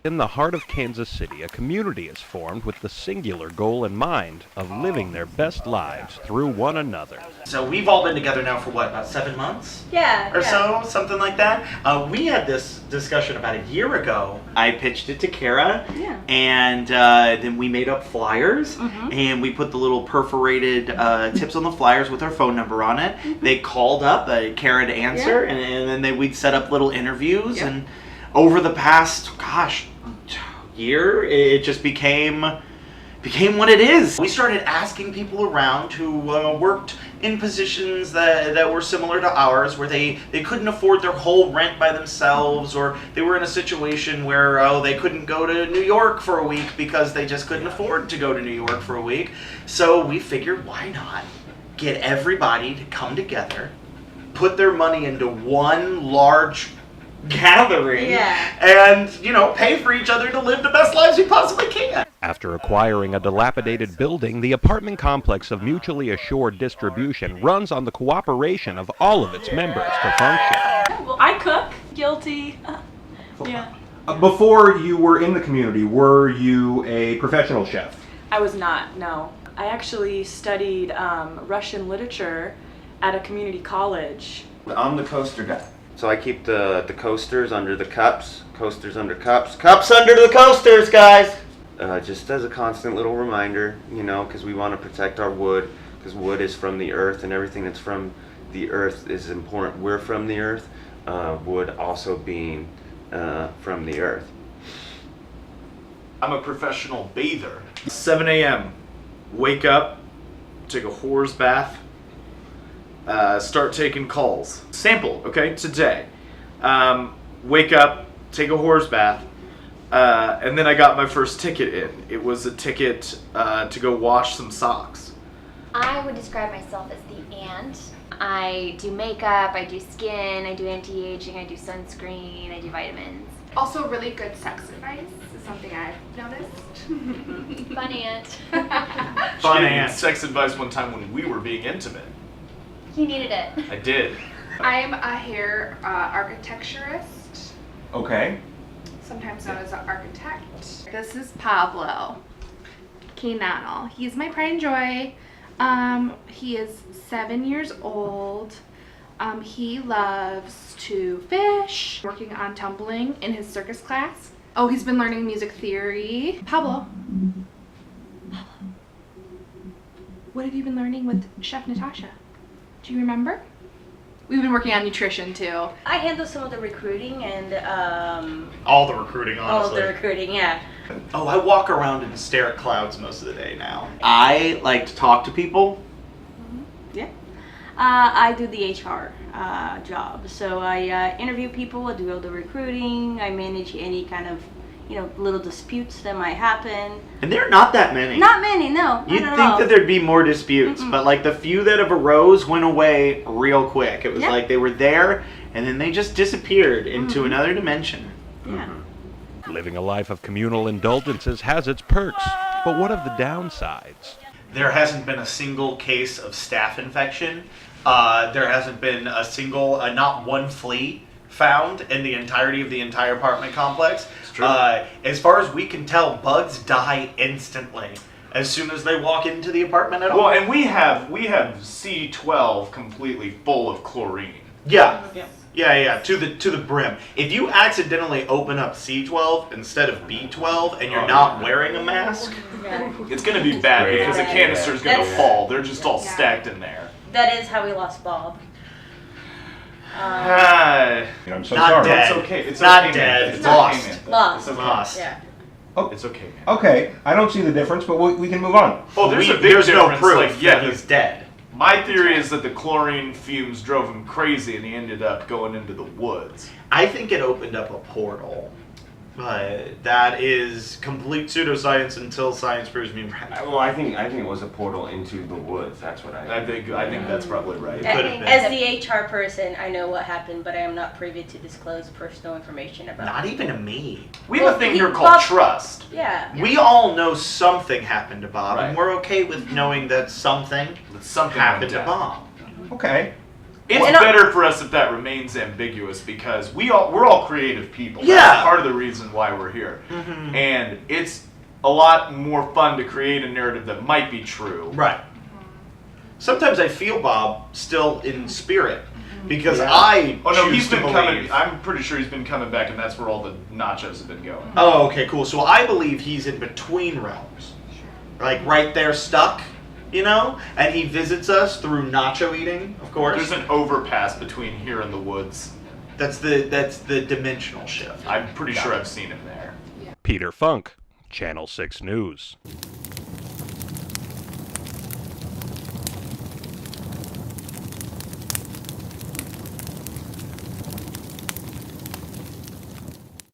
In the heart of Kansas City, a community is formed with the singular goal in mind of living their best lives through one another. So we've all been together now for what, about 7 months? Yeah. So, something like that. We had this discussion about a year ago. I pitched it to Kara, and then we made up flyers, and we put the little perforated tips on the flyers with our phone number on it. They called up, Kara to answer, and then we'd set up little interviews, and over the past, year, it just became what it is. We started asking people around who worked in positions that were similar to ours, where they couldn't afford their whole rent by themselves, or they were in a situation where they couldn't go to New York for a week because they just couldn't afford to go to New York for a week. So we figured, why not get everybody to come together, put their money into one large gathering, and pay for each other to live the best lives we possibly can. After acquiring a dilapidated building, the apartment complex of Mutually Assured Distribution runs on the cooperation of all of its members to function. Well, I cook. Guilty. Before you were in the community, were you a professional chef? I was not, no. I actually studied Russian literature at a community college. I'm the coaster guy. So I keep the coasters under the cups, coasters under cups, cups under the coasters, guys! Just as a constant little reminder, because we want to protect our wood, because wood is from the earth, and everything that's from the earth is important. We're from the earth, wood also being from the earth. I'm a professional bather. 7 a.m. Wake up, take a whore's bath, start taking calls. Sample, okay, today. Wake up, take a whore's bath, and then I got my first ticket in. It was a ticket to go wash some socks. I would describe myself as the ant. I do makeup, I do skin, I do anti-aging, I do sunscreen, I do vitamins. Also, really good sex advice is something I've noticed. Fun ant. Fun ant. Sex advice one time when we were being intimate. You needed it. I did. I'm a hair architecturist. Okay. Sometimes known as an architect. This is Pablo Quinano. He's my pride and joy. He is 7 years old. He loves to fish, working on tumbling in his circus class. Oh, he's been learning music theory. Pablo. What have you been learning with Chef Natasha? Do you remember? We've been working on nutrition too. I handle some of the recruiting and All the recruiting, honestly. all of the recruiting, yeah. Oh, I walk around and stare at clouds most of the day now. I like to talk to people. Yeah. I do the HR job. So I interview people, I do all the recruiting, I manage any kind of, little disputes that might happen. And there are not that many. Not many, no. You'd think that there'd be more disputes, but like the few that have arose went away real quick. It was like they were there and then they just disappeared into another dimension. Yeah. Living a life of communal indulgences has its perks, but what of the downsides? There hasn't been a single case of staph infection. There hasn't been a single, not one flea found in the entirety of the entire apartment complex. It's true. As far as we can tell, bugs die instantly as soon as they walk into the apartment at all. Well, and we have C12 completely full of chlorine. Yeah, to the brim. If you accidentally open up C12 instead of B12 and you're not wearing a mask, It's going to be bad because the canister's going to That's- fall. They're just all stacked in there. That is how we lost Bob. I'm so not sorry. dead. It's okay. It's not okay, dead. man. It's lost. Okay, man. Lost. It's okay. Lost. Yeah. It's okay, man. Okay, I don't see the difference, but we can move on. Oh, there's a big There's no difference. proof Like, yeah, that he's dead. my theory is that the chlorine fumes drove him crazy, and he ended up going into the woods. I think it opened up a portal. But that is complete pseudoscience until science proves me right. Well, I think it was a portal into the woods. That's what I think that's probably right. It could have been. As the HR person, I know what happened, but I am not privy to disclose personal information about Not it. even to me. We have Well, a thing he- here called Bob- trust. Yeah. We all know something happened to Bob, and Right. we're okay with knowing that something That something happened went to down. Bob. Okay. It's better for us if that remains ambiguous because we're all creative people. Yeah. That's part of the reason why we're here. Mm-hmm. And it's a lot more fun to create a narrative that might be true. Right. Sometimes I feel Bob still in spirit because I Oh no, choose he's to been believe. coming. I'm pretty sure he's been coming back, and that's where all the nachos have been going. Oh, okay, cool. So I believe he's in between realms, like right there stuck, you know. And he visits us through nacho eating, of course. There's an overpass between here and the woods. That's the dimensional shift. I'm pretty sure I've seen him there. Peter Funk, Channel 6 News.